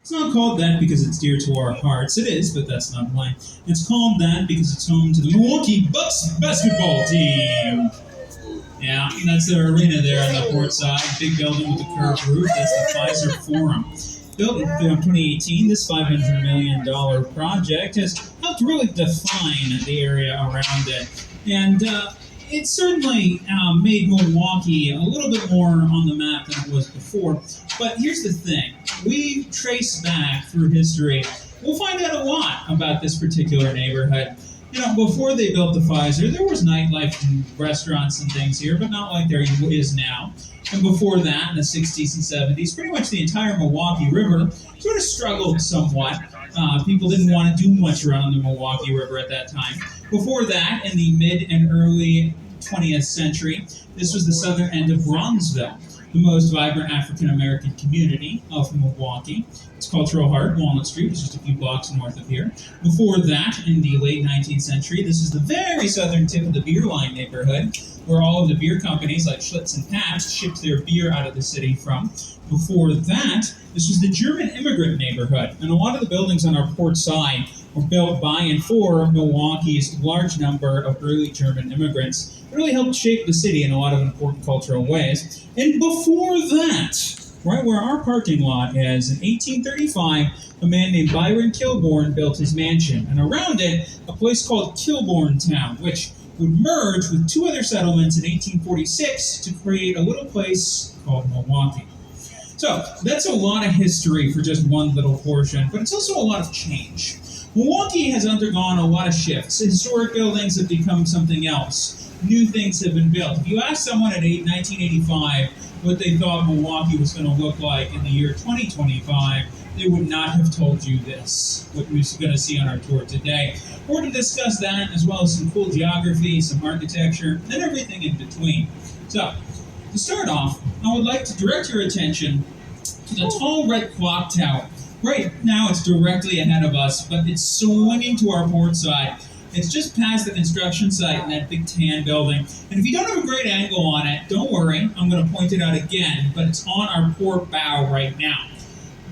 It's not called that because it's dear to our hearts. It is, but that's not why. It's called that because it's home to the Milwaukee Bucks basketball team. Yeah, that's their arena there on the port side. Big building with a curved roof. That's the Pfizer Forum. Built in 2018, this $500 million project has helped really define the area around it. And it certainly made Milwaukee a little bit more on the map than it was before. But here's the thing. We trace back through history. We'll find out a lot about this particular neighborhood. Before they built the Pfizer, there was nightlife and restaurants and things here, but not like there is now. And before that, in the 60s and 70s, pretty much the entire Milwaukee River sort of struggled somewhat. People didn't want to do much around the Milwaukee River at that time. Before that, in the mid and early 20th century, this was the southern end of Bronzeville, the most vibrant African-American community of Milwaukee. Its cultural heart, Walnut Street, is just a few blocks north of here. Before that, in the late 19th century, this is the very southern tip of the Beer Line neighborhood, where all of the beer companies like Schlitz and Pabst shipped their beer out of the city from. Before that, this was the German immigrant neighborhood, and a lot of the buildings on our port side were built by and for Milwaukee's large number of early German immigrants. It really helped shape the city in a lot of important cultural ways. And before that, right where our parking lot is, in 1835, a man named Byron Kilbourne built his mansion, and around it, a place called Kilbourne Town, which would merge with two other settlements in 1846 to create a little place called Milwaukee. So, that's a lot of history for just one little portion, but it's also a lot of change. Milwaukee has undergone a lot of shifts. Historic buildings have become something else. New things have been built. If you ask someone in 1985 what they thought Milwaukee was going to look like in the year 2025, they would not have told you this, what we're going to see on our tour today. We're going to discuss that, as well as some cool geography, some architecture, and everything in between. So, to start off, I would like to direct your attention to the tall red clock tower. Right now, it's directly ahead of us, but it's swinging to our port side. It's just past the construction site in that big tan building. And if you don't have a great angle on it, don't worry. I'm going to point it out again, but it's on our port bow right now.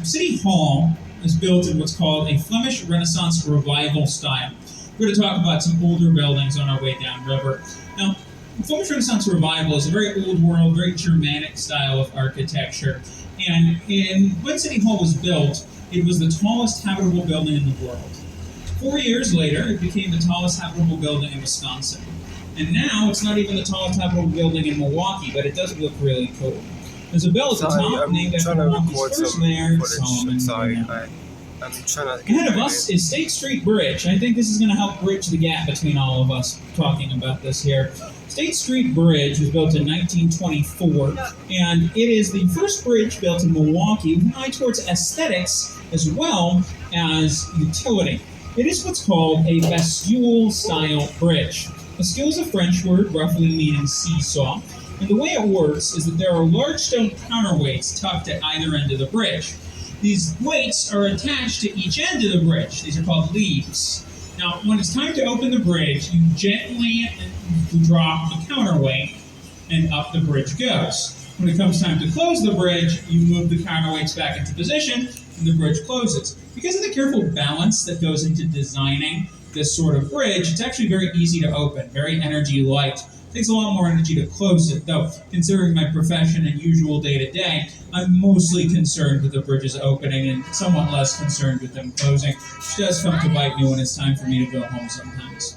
City Hall is built in what's called a Flemish Renaissance Revival style. We're going to talk about some older buildings on our way downriver. Now, the Flemish Renaissance Revival is a very old world, very Germanic style of architecture. And when City Hall was built, it was the tallest habitable building in the world. 4 years later, it became the tallest habitable building in Wisconsin. And now, it's not even the tallest habitable building in Milwaukee, but it does look really cool. There's a bell at the top named after Milwaukee's first mayor, Solomon. Ahead of us is State Street Bridge. I think this is going to help bridge the gap between all of us talking about this here. State Street Bridge was built in 1924, and it is the first bridge built in Milwaukee with an eye towards aesthetics as well as utility. It is what's called a bascule-style bridge. Bascule is a French word roughly meaning seesaw, and the way it works is that there are large stone counterweights tucked at either end of the bridge. These weights are attached to each end of the bridge. These are called leaves. Now, when it's time to open the bridge, you gently drop the counterweight, and up the bridge goes. When it comes time to close the bridge, you move the counterweights back into position, and the bridge closes. Because of the careful balance that goes into designing this sort of bridge, it's actually very easy to open, very energy light. It takes a lot more energy to close it, though, considering my profession and usual day-to-day, I'm mostly concerned with the bridges opening and somewhat less concerned with them closing, which does come to bite me when it's time for me to go home sometimes.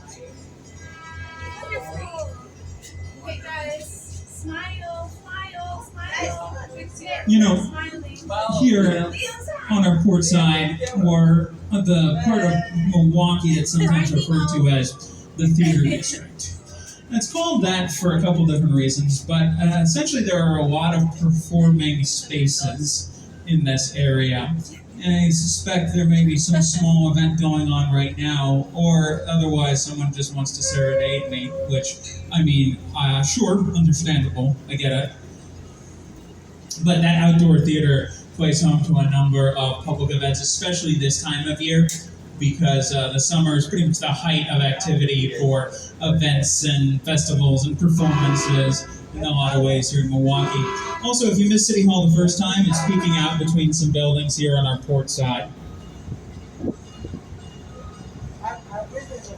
Okay, guys, smile, smile, smile. Here on our port side, or the part of Milwaukee that's sometimes referred to as the theater district. And it's called that for a couple different reasons, but essentially there are a lot of performing spaces in this area. And I suspect there may be some small event going on right now, or otherwise someone just wants to serenade me, which, sure, understandable, I get it. But that outdoor theater plays home to a number of public events, especially this time of year, because the summer is pretty much the height of activity for events and festivals and performances in a lot of ways here in Milwaukee. Also, if you missed City Hall the first time, it's peeking out between some buildings here on our port side.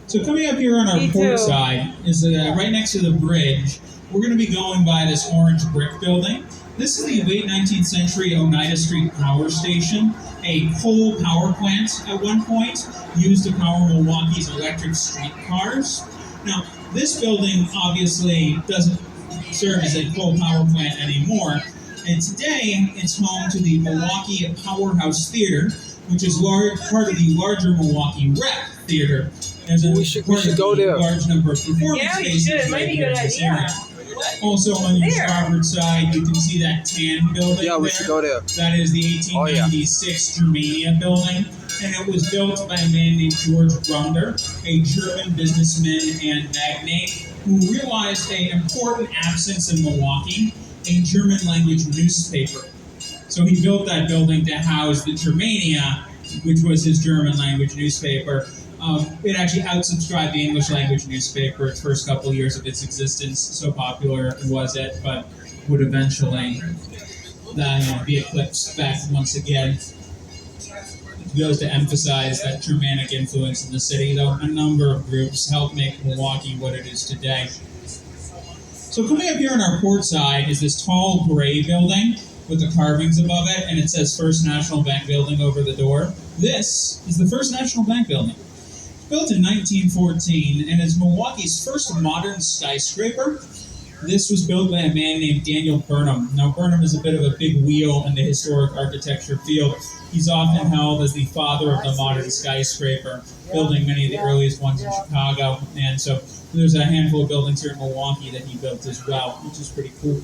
So coming up here on our port side is right next to the bridge. We're going to be going by this orange brick building. This is the late 19th century Oneida Street Power Station, a coal power plant at one point used to power Milwaukee's electric streetcars. Now, this building obviously doesn't serve as a coal power plant anymore, and today it's home to the Milwaukee Powerhouse Theater, which is part of the larger Milwaukee Rec Theater. There's we should go there. Large number of performance spaces right here in this area. Also on your starboard side, you can see that tan building. Yeah, we should go there. That is the 1896 Germania building, and it was built by a man named George Grunder, a German businessman and magnate who realized an important absence in Milwaukee, a German language newspaper. So he built that building to house the Germania, which was his German language newspaper. It actually outsubscribed the English language newspaper its first couple of years of its existence. So popular was it, but would eventually be eclipsed back once again. It goes to emphasize that Germanic influence in the city, though a number of groups helped make Milwaukee what it is today. So coming up here on our port side is this tall gray building with the carvings above it, and it says First National Bank Building over the door. This is the First National Bank Building. Built in 1914 and is Milwaukee's first modern skyscraper. This was built by a man named Daniel Burnham. Now, Burnham is a bit of a big wheel in the historic architecture field. He's often held as the father of the modern skyscraper, building many of the earliest ones in Chicago. And so there's a handful of buildings here in Milwaukee that he built as well, which is pretty cool.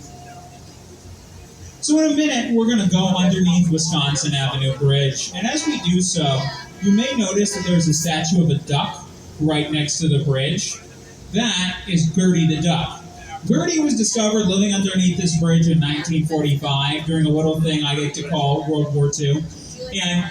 So in a minute, we're going to go underneath Wisconsin Avenue Bridge. And as we do so, you may notice that there's a statue of a duck right next to the bridge. That is Gertie the duck. Gertie was discovered living underneath this bridge in 1945 during a little thing I like to call World War II. And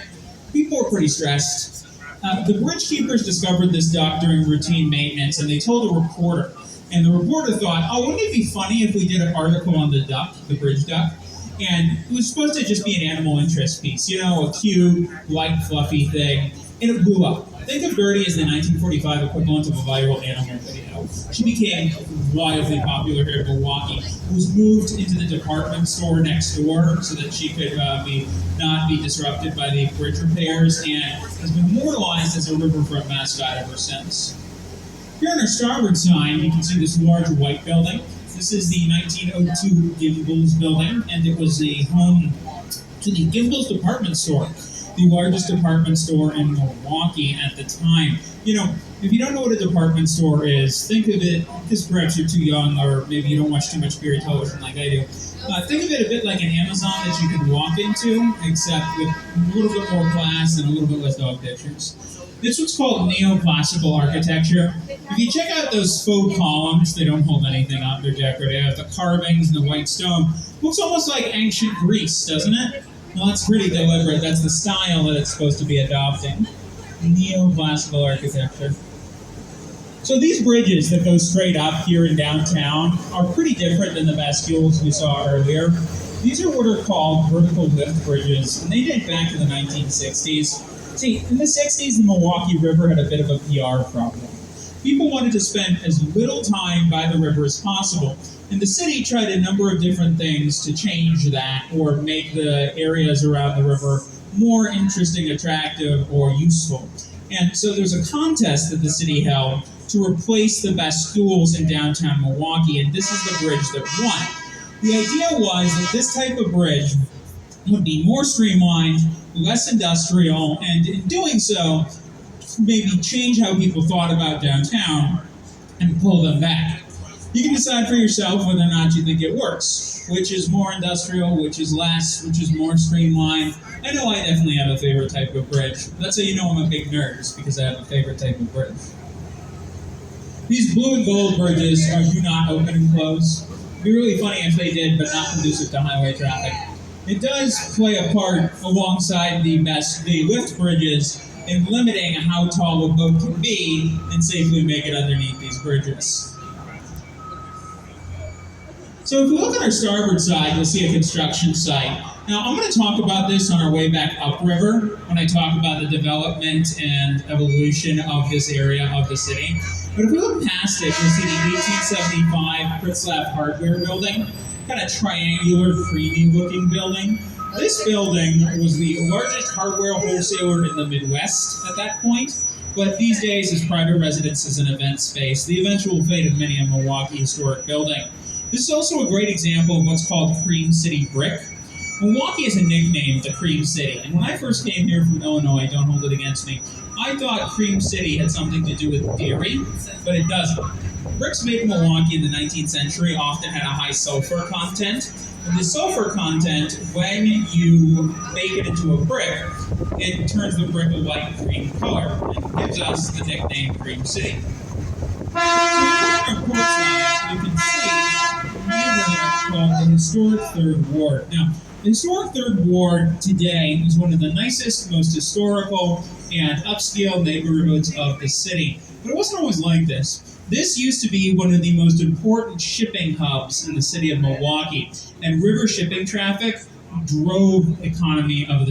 people were pretty stressed. The bridge keepers discovered this duck during routine maintenance, and they told a reporter. And the reporter thought, oh, wouldn't it be funny if we did an article on the duck, the bridge duck? And it was supposed to just be an animal interest piece, you know, a cute, light, fluffy thing, and it blew up. Think of Gertie as the 1945 equivalent of a viral animal video. She became wildly popular here in Milwaukee. Was moved into the department store next door so that she could not be disrupted by the bridge repairs, and has been immortalized as a riverfront mascot ever since. Here on our starboard side, you can see this large white building. This is the 1902 Gimbels building, and it was the home to the Gimbels department store, the largest department store in Milwaukee at the time. You know, if you don't know what a department store is, think of it, because perhaps you're too young or maybe you don't watch too much period television like I do, think of it a bit like an Amazon that you can walk into, except with a little bit more class and a little bit less dog pictures. This was called neoclassical architecture. If you check out those faux columns, they don't hold anything up, they're decorative. The carvings and the white stone looks almost like ancient Greece, doesn't it? Well, that's pretty deliberate. That's the style that it's supposed to be adopting. Neoclassical architecture. So these bridges that go straight up here in downtown are pretty different than the bascules we saw earlier. These are what are called vertical lift bridges, and they date back to the 1960s. See, in the 60s, the Milwaukee River had a bit of a PR problem. People wanted to spend as little time by the river as possible, and the city tried a number of different things to change that or make the areas around the river more interesting, attractive, or useful. And so there's a contest that the city held to replace the bascules in downtown Milwaukee, and this is the bridge that won. The idea was that this type of bridge would be more streamlined, less industrial, and in doing so, maybe change how people thought about downtown and pull them back. You can decide for yourself whether or not you think it works. Which is more industrial, which is less, which is more streamlined. I know I definitely have a favorite type of bridge. That's how you know I'm a big nerd, is because I have a favorite type of bridge. These blue and gold bridges do not open and close. It'd be really funny if they did, but not conducive to highway traffic. It does play a part alongside the lift bridges in limiting how tall a boat can be and safely make it underneath these bridges. So if we look at our starboard side, you'll see a construction site. Now, I'm going to talk about this on our way back upriver when I talk about the development and evolution of this area of the city. But if we look past it, you'll see the 1875 Pritzlaff Hardware Building, kind of triangular, creamy-looking building. This building was the largest hardware wholesaler in the Midwest at that point, but these days is private residences and event space, the eventual fate of many a Milwaukee historic building. This is also a great example of what's called Cream City brick. Milwaukee is a nickname, the Cream City, and when I first came here from Illinois, don't hold it against me, I thought Cream City had something to do with dairy, but it doesn't. Bricks made in Milwaukee in the 19th century often had a high sulfur content. And the sulfur content, when you bake it into a brick, it turns the brick a light green color and gives us the nickname Cream City. So on our port side, you can see a neighborhood called the Historic Third Ward. Now, the Historic Third Ward today is one of the nicest, most historical, and upscale neighborhoods of the city. But it wasn't always like this. This used to be one of the most important shipping hubs in the city of Milwaukee, and river shipping traffic drove the economy of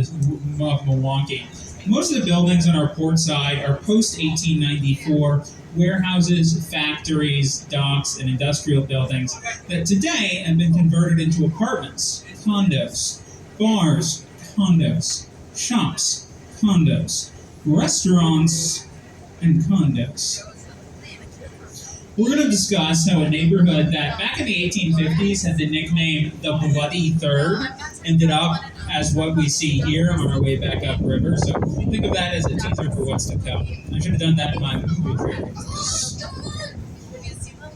Milwaukee. Most of the buildings on our port side are post-1894 warehouses, factories, docks, and industrial buildings that today have been converted into apartments, condos, bars, condos, shops, condos, restaurants, and condos. We're going to discuss how a neighborhood that back in the 1850s had the nickname the Bloody Third ended up as what we see here on our way back upriver. So think of that as a teaser for what's to come. I should have done that in my movie trailer.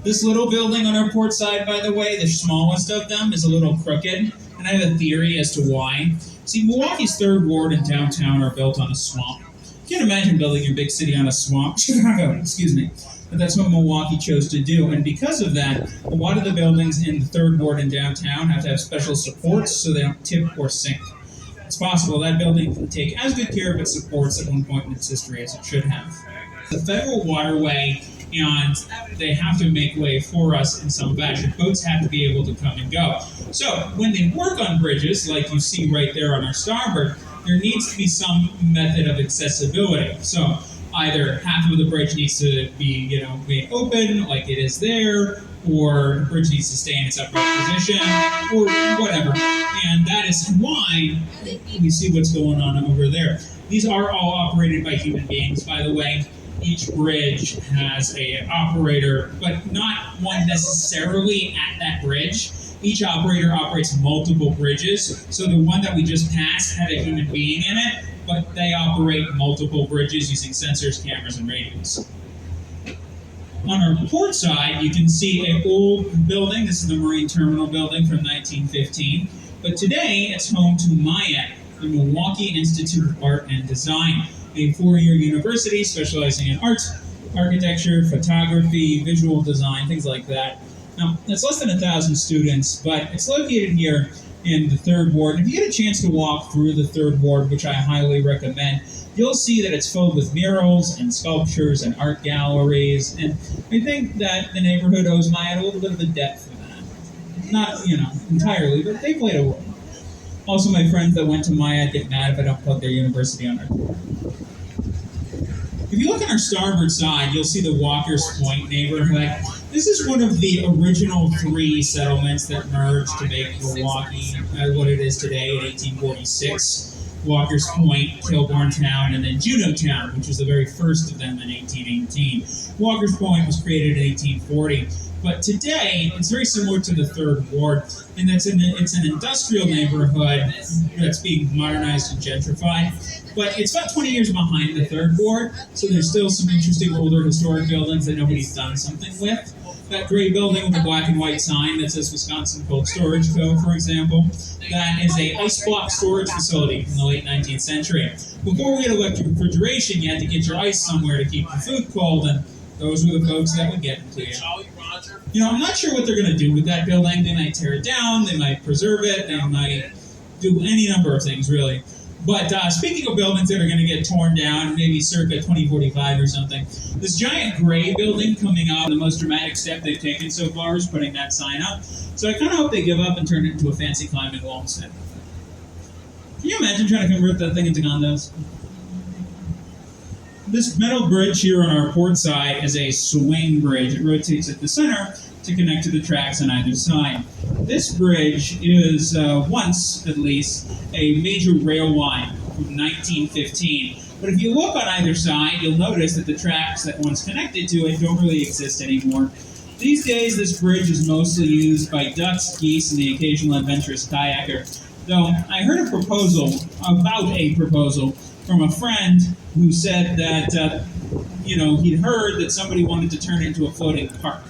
This little building on our port side, by the way, the smallest of them, is a little crooked, and I have a theory as to why. See, Milwaukee's Third Ward and downtown are built on a swamp. You can't imagine building your big city on a swamp. Chicago, excuse me. But that's what Milwaukee chose to do. And because of that, a lot of the buildings in the Third Ward and downtown have to have special supports so they don't tip or sink. It's possible that building can take as good care of its supports at one point in its history as it should have. The federal waterway, and they have to make way for us in some fashion. Boats have to be able to come and go. So when they work on bridges, like you see right there on our starboard, there needs to be some method of accessibility. So either half of the bridge needs to be, made open, like it is there, or the bridge needs to stay in its upright position, or whatever. And that is why we see what's going on over there. These are all operated by human beings, by the way. Each bridge has an operator, but not one necessarily at that bridge. Each operator operates multiple bridges. So the one that we just passed had a human being in it, but they operate multiple bridges using sensors, cameras, and radios. On our port side, you can see an old building. This is the Marine Terminal building from 1915. But today, it's home to MIAD, the Milwaukee Institute of Art and Design, a four-year university specializing in art, architecture, photography, visual design, things like that. Now, it's less than 1,000 students, but it's located here in the Third Ward. And if you get a chance to walk through the Third Ward, which I highly recommend, you'll see that it's filled with murals and sculptures and art galleries. And I think that the neighborhood owes MIAD a little bit of a debt for that. Not, entirely, but they played a role. Also, my friends that went to MIAD get mad if I don't plug their university on our tour. If you look on our starboard side, you'll see the Walker's Point neighborhood. This is one of the original three settlements that merged to make Milwaukee what it is today in 1846. Walker's Point, Kilbourne Town, and then Juneau Town, which was the very first of them in 1818. Walker's Point was created in 1840. But today, it's very similar to the Third Ward, and it's an industrial neighborhood that's being modernized and gentrified. But it's about 20 years behind the Third Ward, so there's still some interesting older historic buildings that nobody's done something with. That gray building with the black and white sign that says Wisconsin Cold Storage Co., for example, that is a ice block storage facility from the late 19th century. Before we had electric refrigeration, you had to get your ice somewhere to keep your food cold, and those were the folks that would get it to you. I'm not sure what they're going to do with that building. They might tear it down, they might preserve it, they might do any number of things, really. But speaking of buildings that are going to get torn down, maybe circa 2045 or something, this giant gray building coming up, the most dramatic step they've taken so far is putting that sign up. So I kind of hope they give up and turn it into a fancy climbing wall instead. Can you imagine trying to convert that thing into condos? This metal bridge here on our port side is a swing bridge. It rotates at the center to connect to the tracks on either side. This bridge is, once at least, a major rail line from 1915. But if you look on either side, you'll notice that the tracks that once connected to it don't really exist anymore. These days, this bridge is mostly used by ducks, geese, and the occasional adventurous kayaker. Though I heard a proposal from a friend who said that, he'd heard that somebody wanted to turn it into a floating park,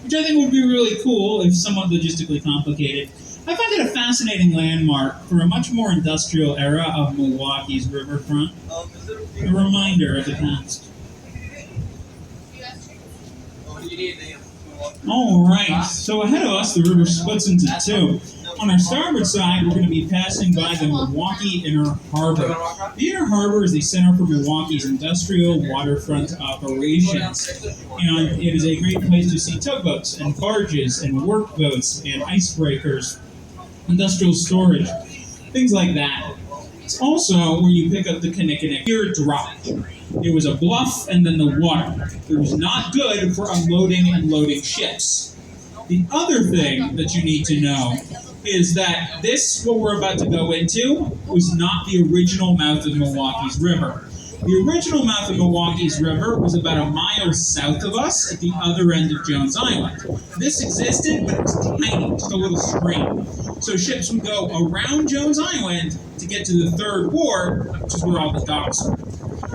which I think would be really cool if somewhat logistically complicated. I find it a fascinating landmark for a much more industrial era of Milwaukee's riverfront, a reminder of the past. All right, so ahead of us, the river splits into two. On our starboard side, we're going to be passing by the Milwaukee Inner Harbor. The Inner Harbor is the center for Milwaukee's industrial waterfront operations. And it is a great place to see tugboats and barges and workboats and icebreakers, industrial storage, things like that. It's also where you pick up the Kinnickinnick Pier Drop. It was a bluff and then the water. It was not good for unloading and loading ships. The other thing that you need to know is that what we're about to go into, was not the original mouth of Milwaukee's River. The original mouth of Milwaukee's River was about a mile south of us at the other end of Jones Island. This existed, but it was tiny, just a little stream. So ships would go around Jones Island to get to the third ward, which is where all the docks are.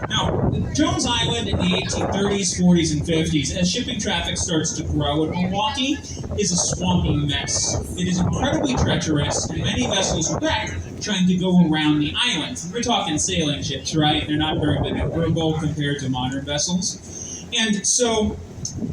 Now, Jones Island in the 1830s, 40s, and 50s, as shipping traffic starts to grow in Milwaukee, is a swampy mess. It is incredibly treacherous, and many vessels wreck trying to go around the island. We're talking sailing ships, right? They're not very maneuverable compared to modern vessels. And so,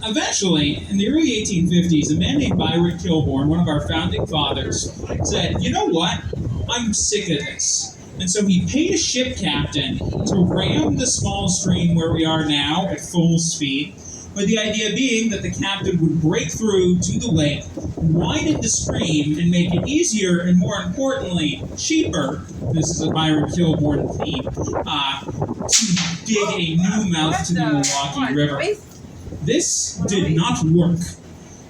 eventually, in the early 1850s, a man named Byron Kilbourne, one of our founding fathers, said, you know what? I'm sick of this. And so he paid a ship captain to ram the small stream where we are now at full speed, with the idea being that the captain would break through to the lake, widen the stream, and make it easier and, more importantly, cheaper, this is a Byron Kilbourne theme, to dig a new mouth to the Milwaukee River. This did not work.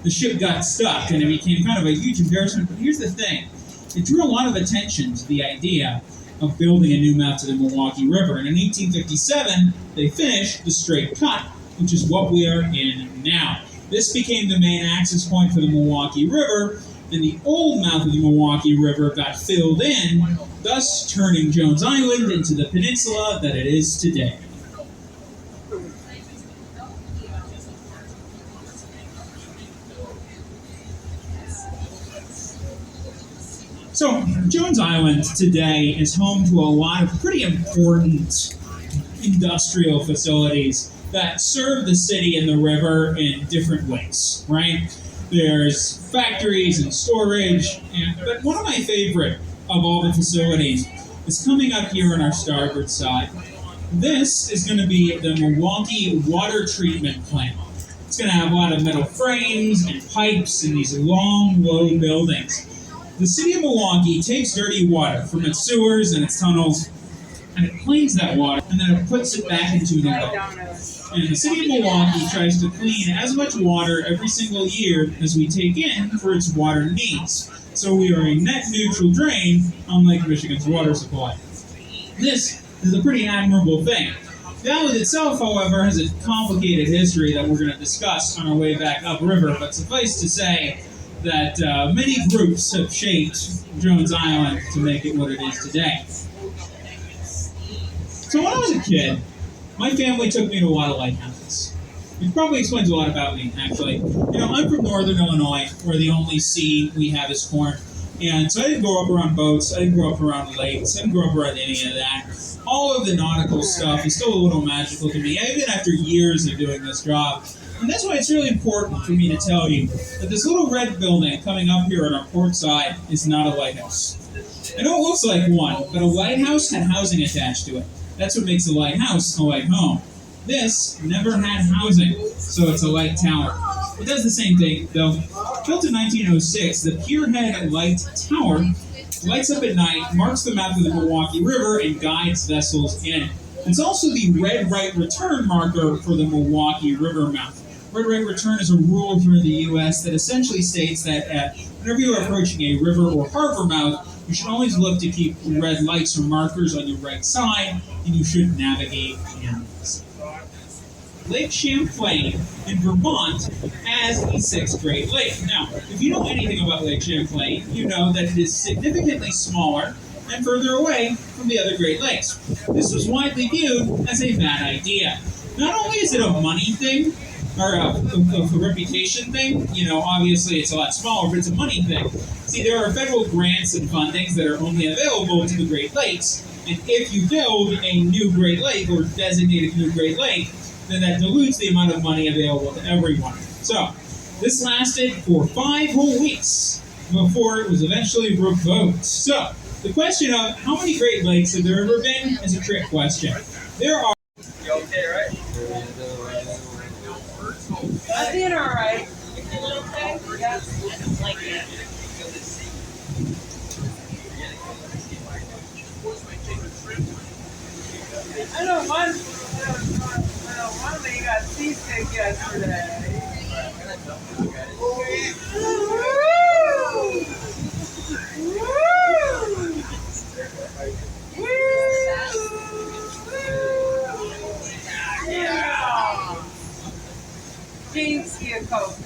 The ship got stuck, and it became kind of a huge embarrassment. But here's the thing. It drew a lot of attention to the idea of building a new mouth to the Milwaukee River. And in 1857, they finished the straight cut, which is what we are in now. This became the main access point for the Milwaukee River, and the old mouth of the Milwaukee River got filled in, thus turning Jones Island into the peninsula that it is today. So, Jones Island today is home to a lot of pretty important industrial facilities that serve the city and the river in different ways, right? There's factories and storage, but one of my favorite of all the facilities is coming up here on our starboard side. This is going to be the Milwaukee Water Treatment Plant. It's going to have a lot of metal frames and pipes and these long, low buildings. The city of Milwaukee takes dirty water from its sewers and its tunnels, and it cleans that water, and then it puts it back into the lake. And the city of Milwaukee tries to clean as much water every single year as we take in for its water needs. So we are a net neutral drain on Lake Michigan's water supply. This is a pretty admirable thing. The island itself, however, has a complicated history that we're going to discuss on our way back upriver, but suffice to say that many groups have shaped Jones Island to make it what it is today. So when I was a kid, my family took me to a lot of lighthouses. Which probably explains a lot about me, actually. I'm from northern Illinois, where the only sea we have is corn. And so I didn't grow up around boats, I didn't grow up around lakes, I didn't grow up around any of that. All of the nautical stuff is still a little magical to me, even after years of doing this job. And that's why it's really important for me to tell you that this little red building coming up here on our port side is not a lighthouse. I know it looks like one, but a lighthouse had housing attached to it. That's what makes a lighthouse a light home. This never had housing, so it's a light tower. It does the same thing, though. Built in 1906, the Pierhead Light Tower lights up at night, marks the mouth of the Milwaukee River, and guides vessels in. It's also the red right return marker for the Milwaukee River mouth. Red right return is a rule here in the U.S. that essentially states that whenever you are approaching a river or harbor mouth, you should always look to keep red lights or markers on your right side, and you should navigate in this. Lake Champlain in Vermont has the sixth Great Lake. Now, if you know anything about Lake Champlain, you know that it is significantly smaller and further away from the other Great Lakes. This was widely viewed as a bad idea. Not only is it a money thing, or a reputation thing, obviously it's a lot smaller, but it's a money thing. See, there are federal grants and fundings that are only available to the Great Lakes, and if you build a new Great Lake or designate a new Great Lake, then that dilutes the amount of money available to everyone. So, this lasted for 5 whole weeks before it was eventually revoked. So, the question of how many Great Lakes have there ever been is a trick question. There are... You okay, right? I'm doing all right. Yeah. Like it. I don't want you got seasick yesterday. Yeah. James, get a Coke.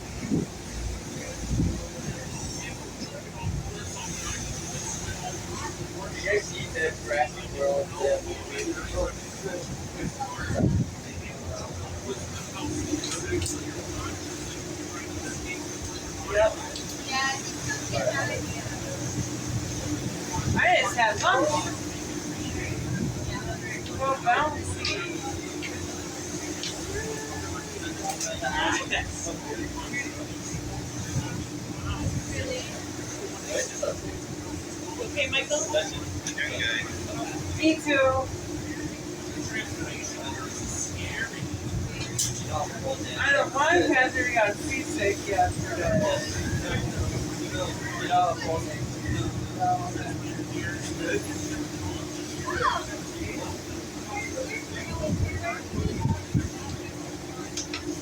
You guys see the Jurassic World Yep. I just had lunch. So bouncy. Okay, Michael? Me too. I don't mind Heather got seasick yesterday.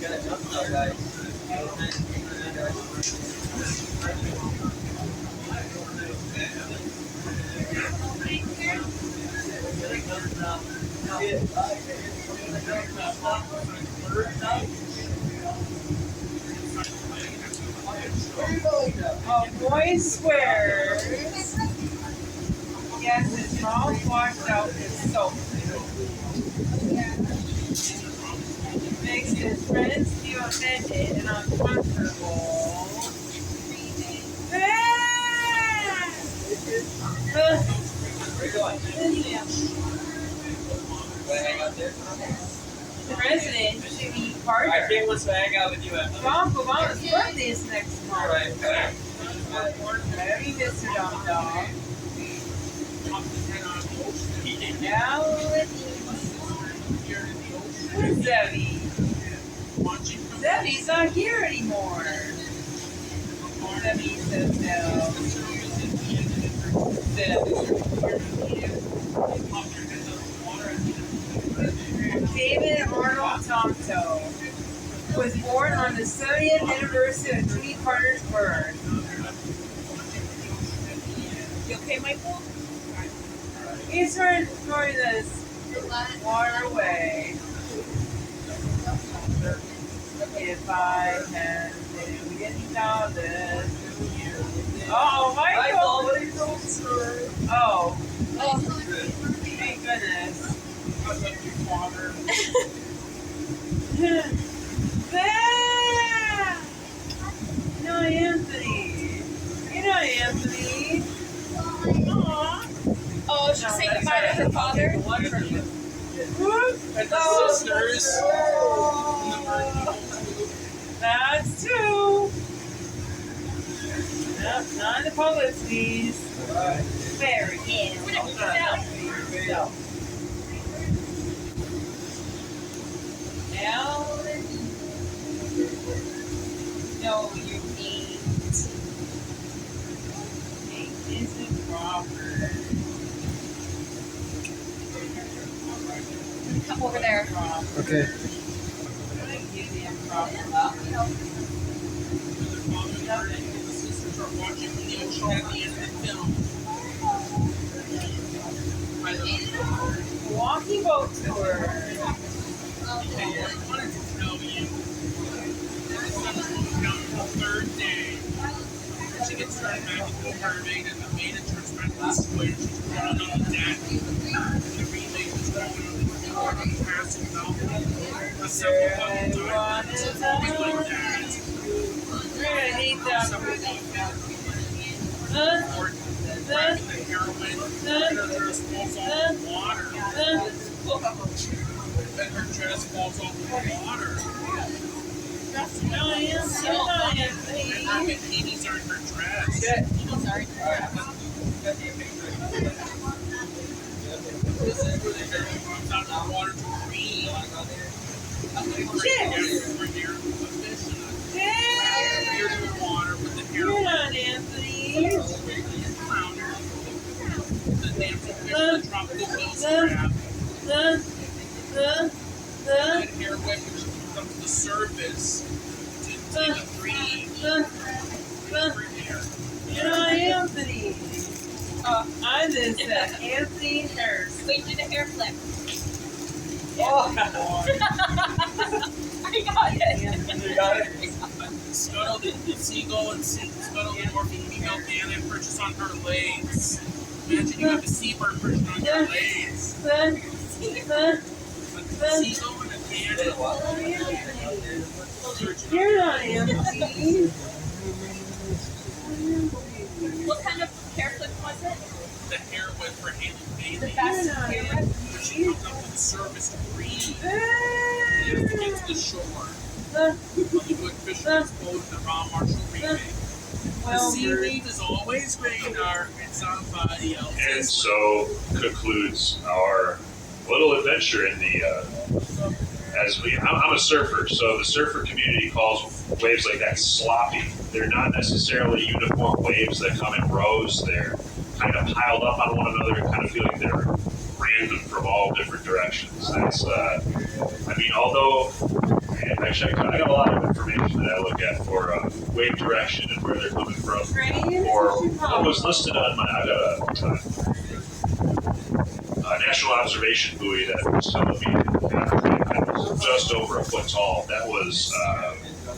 Gotta jump now, guys. Oh, boy swears. Yes, his mouth washed out his soap. Makes his friends feel offended and uncomfortable. Where you going? Wanna hang out there? The president should be part Alright, of Kate wants to hang out with you. Barack Obama's birthday is next month. Alright. Very Mr. Dum Dog. Now, where's Debbie? Debbie's not here anymore. Debbie says no. David Arnold Tomto was born on the 70th anniversary of Jimmy Carter's birth. You okay, Michael? He's trying this water away. If I had $1,000,000. Oh, Michael! What are you doing, sir? Oh. Thank goodness. There! No, Anthony. You know Anthony. Aww. Oh, she's saying goodbye to her father? And the sisters. That's two. No, not in the public, please. Very. Yeah. Whatever you know. Ellen. No, you need. It isn't Robert. Come over there. Okay. Milwaukee boat tour. Third day. She gets started back into the mermaid and the maiden turns back this way. She's running on the deck. The relay is going on the floor and passing out. A several couple times. It's always like that. We're gonna need them. Grabbing the heroin, and her dress falls off the water. And her dress falls off the water. And her bikinis are in her dress. This is where the heroin comes out of the water to breathe. We're near the fish. Near the water with the heroin. The damsel fish, the tropical ghost crab. And heroin which comes to the surface to take a breathe. Anthony. I'm this Anthony Nurse. Wait, do the hair flip. Oh. I got it. You got it. Scuttle the seagull and scuttle the morphine female panda and perches on her legs. Imagine you have a seabird perching on your legs. A seagull and a panda. You're not Anthony. What kind of hair flip was it? The hair whip for Haley The Bailey. fastest hair whip? When she comes up to the surface to breathe. And you have to get to the shore. Hollywood Fisherman's Boat in the Ron Marshall remake. The seaweed is always radar and somebody else. And so concludes our little adventure in the, I'm a surfer, so the surfer community calls waves like that sloppy. They're not necessarily uniform waves that come in rows. They're kind of piled up on one another and kind of feel like they're random from all different directions. That's, although, actually, I got a lot of information that I look at for wave direction and where they're coming from. Or what was listed on I got a national observation buoy that was telling me that was just over a foot tall. That was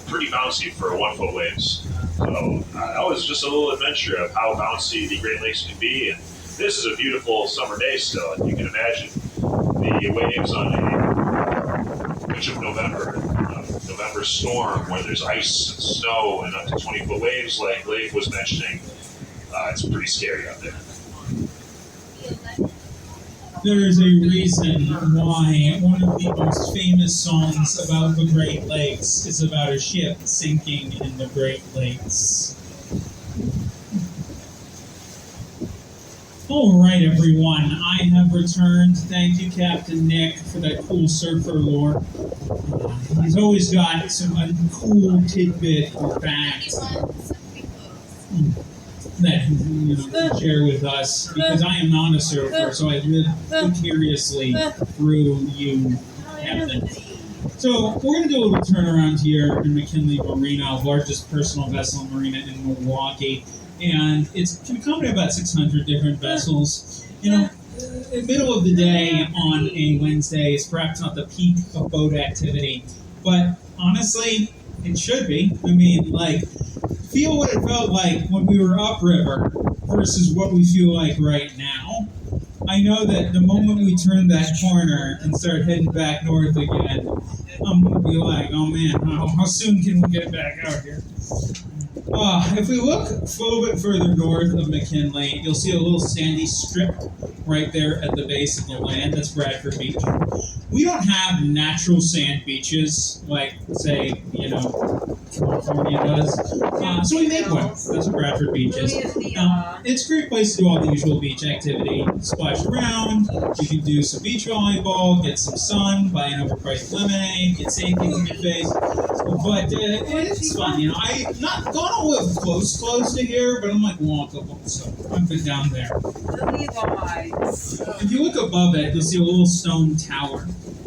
pretty bouncy for 1 foot waves. So that was just a little adventure of how bouncy the Great Lakes can be. And this is a beautiful summer day still. And you can imagine the waves on a which of November storm where there's ice and snow and up to 20-foot waves like Leif was mentioning. It's pretty scary out there. There is a reason why one of the most famous songs about the Great Lakes is about a ship sinking in the Great Lakes. All right, everyone. I have returned. Thank you, Captain Nick, for that cool surfer lore. He's always got some cool tidbit or fact that he can share with us, because I am not a surfer, so I live vicariously through you, Captain. So we're going to do a little turnaround here in McKinley Marina, largest personal vessel marina in Milwaukee. And it's can accommodate about 600 different vessels. In the middle of the day on a Wednesday is perhaps not the peak of boat activity, but honestly, it should be. Feel what it felt like when we were upriver versus what we feel like right now. I know that the moment we turn that corner and start heading back north again, I'm going to be like, oh man, how soon can we get back out here? If we look a little bit further north of McKinley, you'll see a little sandy strip right there at the base of the land. That's Bradford Beach. We don't have natural sand beaches like, say, California does. So we make one. That's what Bradford Beach is. Now, it's a great place to do all the usual beach activity. Splash around, you can do some beach volleyball, get some sun, buy an overpriced lemonade, get sand kicked in your face. But it's fun, I've not gone all the way close to here, but I'm like walkable, so I've been down there. If you look above it, you'll see a little stone tower.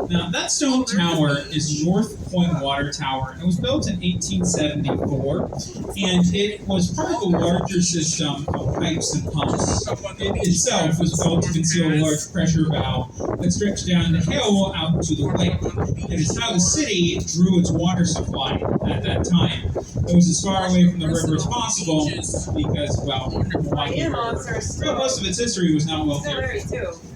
Now, that stone tower is North Point Water Tower. It was built in 1874, and it was part of a larger system of pipes and pumps. It itself was built to conceal a large pressure valve that stretched down the hill out to the lake. It is how the city drew its water supply at that time. It was as far away from the river as possible because, Milwaukee River, but most of its history was not well here.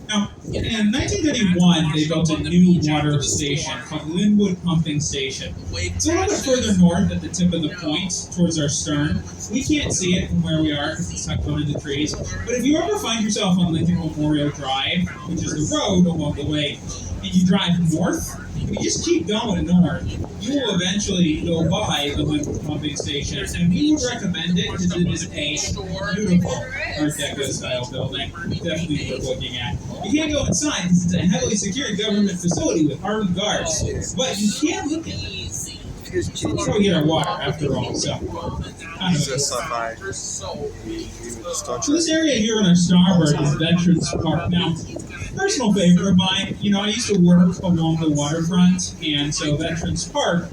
Now, in 1931, they built a new water station called Linwood Pumping Station. It's a little bit further north at the tip of the point, towards our stern. We can't see it from where we are because it's tucked under the trees. But if you ever find yourself on Lincoln Memorial Drive, which is the road along the way, and you drive north, you just keep going north, you will eventually go by the Linwood Pumping Station, and we would recommend it because it is a beautiful Art Deco style building. Definitely worth looking at. You can't go inside because it's a heavily secured government facility with armed guards, but you can look at it. That's how we get our water, after all. So this area here on our starboard is Veterans Park. Now, personal favorite of mine, I used to work along the waterfront, and so Veterans Park,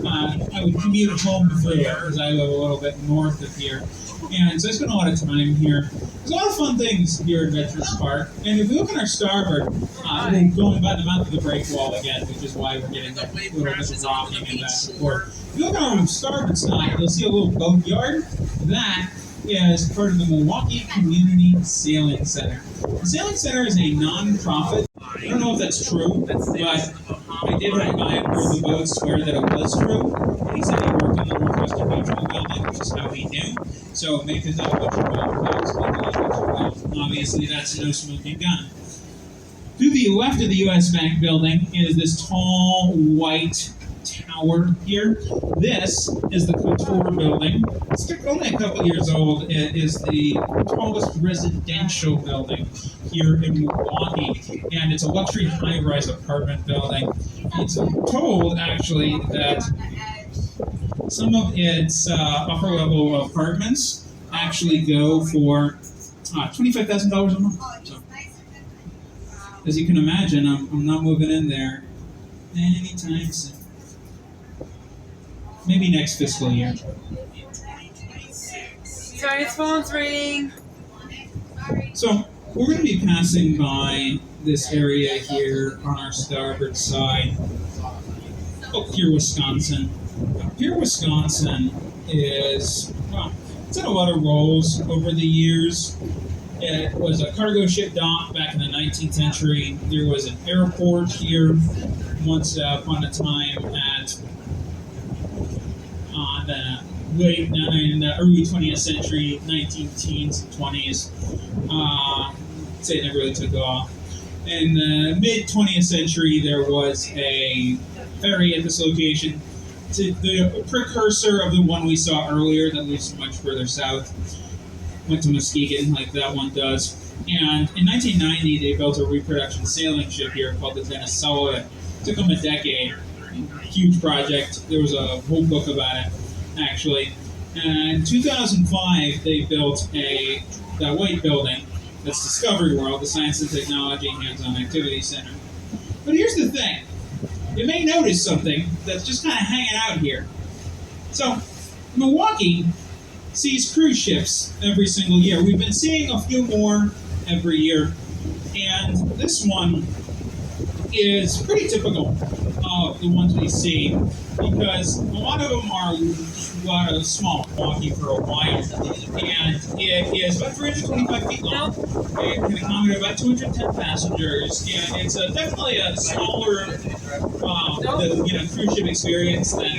I would commute home through it because I live a little bit north of here. And so I spent a lot of time here. There's a lot of fun things here at Veterans Park. And if we look at our starboard, we're going by the mouth of the break wall again, which is why we're getting a little bit of rocking and back and forth. If you look at our starboard side, you'll see a little boatyard. That is part of the Milwaukee Community Sailing Center. The Sailing Center is a non-profit. I don't know if that's true, but I did run by it where the boats swear that it was true. And he said he worked in the Northwestern Mutual building, which is how he knew. So make his own obviously, that's no smoking gun. To the left of the U.S. Bank building is this tall, white tower here. This is the Couture building. It's only a couple years old. It is the tallest residential building here in Milwaukee, and it's a luxury high-rise apartment building. It's told, actually, that some of its upper-level apartments actually go for $25,000 a month. So, as you can imagine, I'm not moving in there anytime soon. Maybe next fiscal year. Sorry, his phone's ringing. So, we're going to be passing by this area here on our starboard side. Pierre, Wisconsin. Pierre, Wisconsin is, it's had a lot of roles over the years. It was a cargo ship dock back in the 19th century. There was an airport here once upon a time at the early 20th century, 19-teens and 20s. It never really took off. In the mid-20th century, there was a ferry at this location. It's the precursor of the one we saw earlier that leads much further south. Went to Muskegon like that one does. And in 1990, they built a reproduction sailing ship here called the Dennis Sullivan. It took them a decade. Huge project. There was a whole book about it, actually. And in 2005, they built that white building. That's Discovery World, the Science and Technology Hands-On Activity Center. But here's the thing. You may notice something that's just kind of hanging out here. So, Milwaukee sees cruise ships every single year. We've been seeing a few more every year. And this one is pretty typical of the ones we see because a lot of them are small, Milwaukee for a while. And it is about 325 feet long. It can accommodate about 210 passengers. And it's definitely a smaller the cruise ship experience that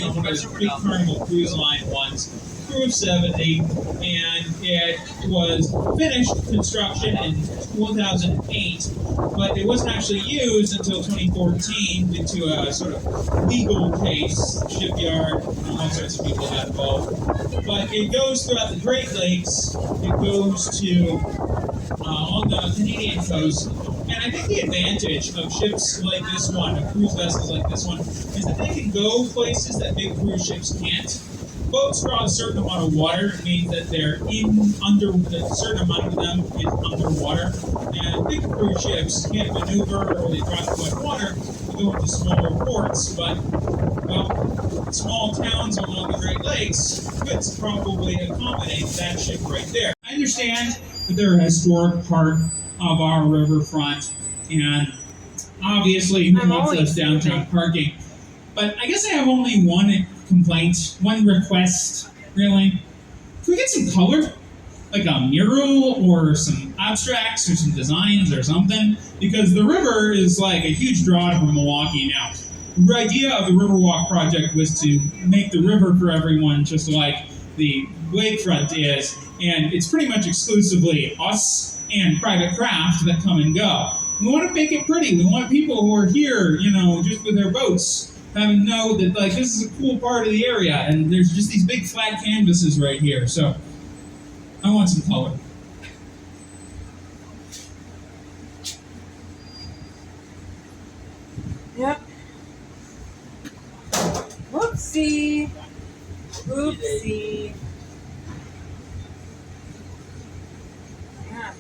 one of those big Carnival Cruise Line ones. Crew of 70, and it was finished construction in 2008, but it wasn't actually used until 2014 due to a sort of legal case, shipyard, all sorts of people got involved. But it goes throughout the Great Lakes, it goes to on the Canadian coast, and I think the advantage of ships like this one, of cruise vessels like this one, is that they can go places that big cruise ships can't. Boats draw a certain amount of water. It means that a certain amount of them is underwater. And big cruise ships can't maneuver or they draw too much water to go into smaller ports. But, well, small towns along the Great Lakes could probably accommodate that ship right there. I understand that they're a historic part of our riverfront. And obviously, who wants less downtown parking? But I guess I have only one complaint, one request, really. Can we get some color? Like a mural or some abstracts or some designs or something? Because the river is like a huge draw for Milwaukee now. The idea of the Riverwalk project was to make the river for everyone just like the lakefront is, and it's pretty much exclusively us and private craft that come and go. We want to make it pretty. We want people who are here, just with their boats, having know that this is a cool part of the area, and there's just these big flat canvases right here. So I want some color. Yep. Whoopsie. Oopsie. Yeah.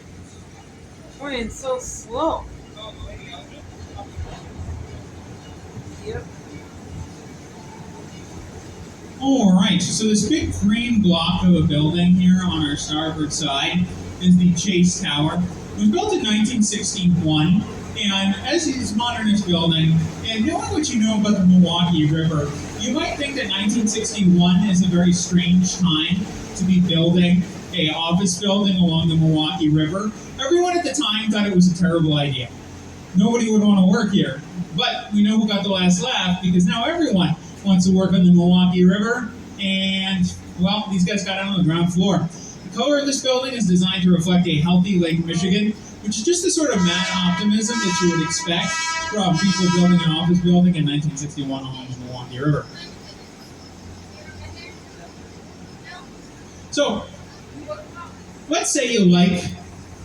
Going so slow. Yep. Alright, so this big green block of a building here on our starboard side is the Chase Tower. It was built in 1961, and as this modernist building, and knowing what you know about the Milwaukee River, you might think that 1961 is a very strange time to be building an office building along the Milwaukee River. Everyone at the time thought it was a terrible idea. Nobody would want to work here. But we know who got the last laugh, because now everyone wants to work on the Milwaukee River, and, well, these guys got out on the ground floor. The color of this building is designed to reflect a healthy Lake Michigan, which is just the sort of mad optimism that you would expect from people building an office building in 1961 along the Milwaukee River. So, let's say you like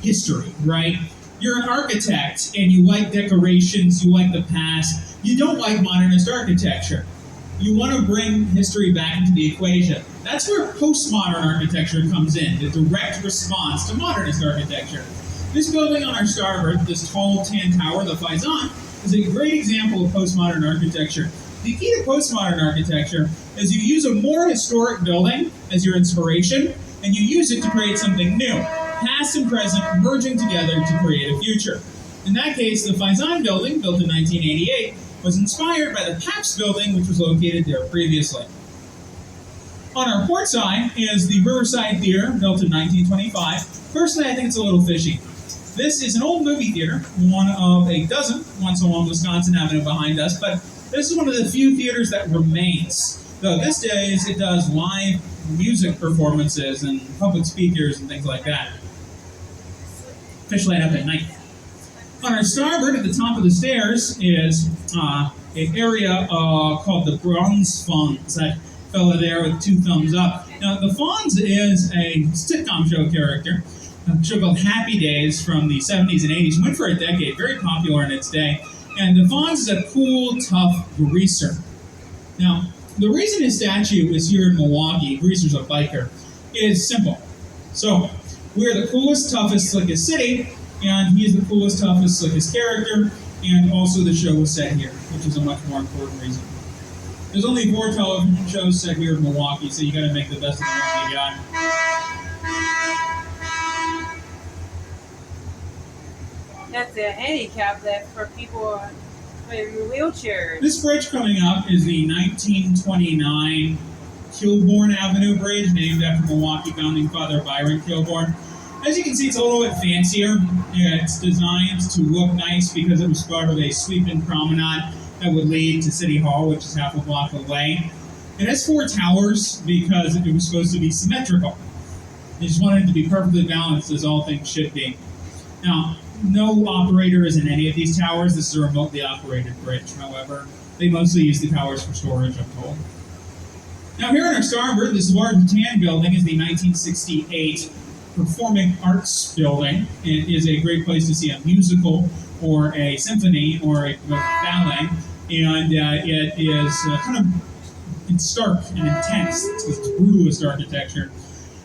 history, right? You're an architect, and you like decorations, you like the past. You don't like modernist architecture. You want to bring history back into the equation. That's where postmodern architecture comes in, the direct response to modernist architecture. This building on our starboard, this tall tan tower, the Faison, is a great example of postmodern architecture. The key to postmodern architecture is you use a more historic building as your inspiration, and you use it to create something new, past and present merging together to create a future. In that case, the Faison building, built in 1988, was inspired by the Pabst building, which was located there previously. On our port side is the Riverside Theater, built in 1925. Personally, I think it's a little fishy. This is an old movie theater, one of a dozen, once along Wisconsin Avenue behind us, but this is one of the few theaters that remains. Though these days, it does live music performances and public speakers and things like that. Fish light up at night. On our starboard, at the top of the stairs, is an area called the Bronze Fonz. That fella there with two thumbs up. Now, the Fonz is a sitcom show character, a show called Happy Days from the 70s and 80s. Went for a decade, very popular in its day. And the Fonz is a cool, tough greaser. Now, the reason his statue is here in Milwaukee, Greaser's a biker, is simple. So, we're the coolest, toughest, slickest city, and he is the coolest, toughest, slickest character, and also the show was set here, which is a much more important reason. There's only 4 television shows set here in Milwaukee, so you gotta make the best of the one you got. That's a handicap lift for people in wheelchairs. This bridge coming up is the 1929 Kilbourne Avenue Bridge, named after Milwaukee founding father Byron Kilbourne. As you can see, it's a little bit fancier. It's designed to look nice because it was part of a sweeping promenade. that would lead to City Hall, which is half a block away. It has 4 towers because it was supposed to be symmetrical. They just wanted it to be perfectly balanced, as all things should be. Now, no operator is in any of these towers. This is a remotely operated bridge, however. They mostly use the towers for storage, I'm told. Now, here on our starboard, this large tan building is the 1968 Performing Arts Building. It is a great place to see a musical or a symphony or a ballet, and it is kind of it's stark and intense. It's brutalist architecture.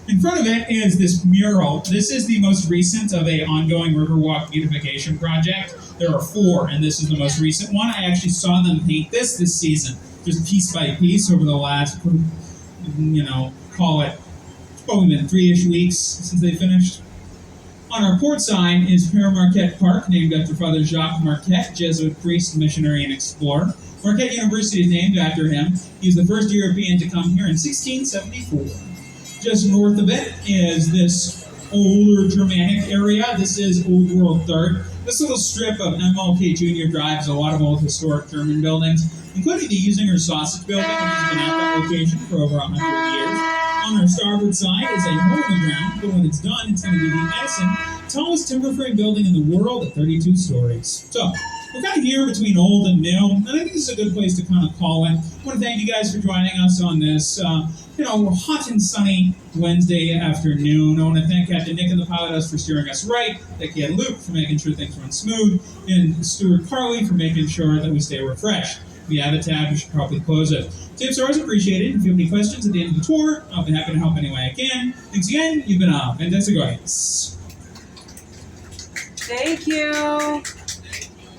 In front of it is this mural. This is the most recent of a ongoing Riverwalk beautification project. There are 4, and this is the most recent one. I actually saw them paint this season, just piece by piece over the last, call it, it's probably been 3-ish weeks since they finished. On our port side is Père Marquette Park, named after Father Jacques Marquette, Jesuit priest, missionary, and explorer. Marquette University is named after him. He was the first European to come here in 1674. Just north of it is this older Germanic area. This is Old World Third. This little strip of MLK Junior Drive has a lot of old historic German buildings, including the Usinger Sausage Building, which has been at that location for over 100 years. On our starboard side is a hole in the ground, but when it's done, it's going to be the Edison tallest timber frame building in the world at 32 stories. So, we're kind of here between old and new, and I think this is a good place to kind of call it. I want to thank you guys for joining us on this, hot and sunny Wednesday afternoon. I want to thank Captain Nick and the Pilot House for steering us right, thank you, Luke, for making sure things run smooth, and Stuart Carley for making sure that we stay refreshed. If you have a tab, you should probably close it. Tips are always appreciated. If you have any questions at the end of the tour, I'll be happy to help any way I can. Thanks again. You've been a fantastic audience. Thank you.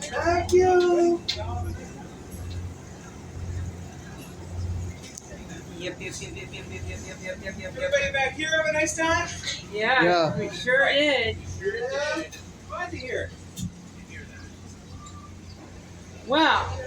Thank you. Yep. Everybody back here have a nice time? Yeah, we sure did. Yeah. Glad to hear. Well,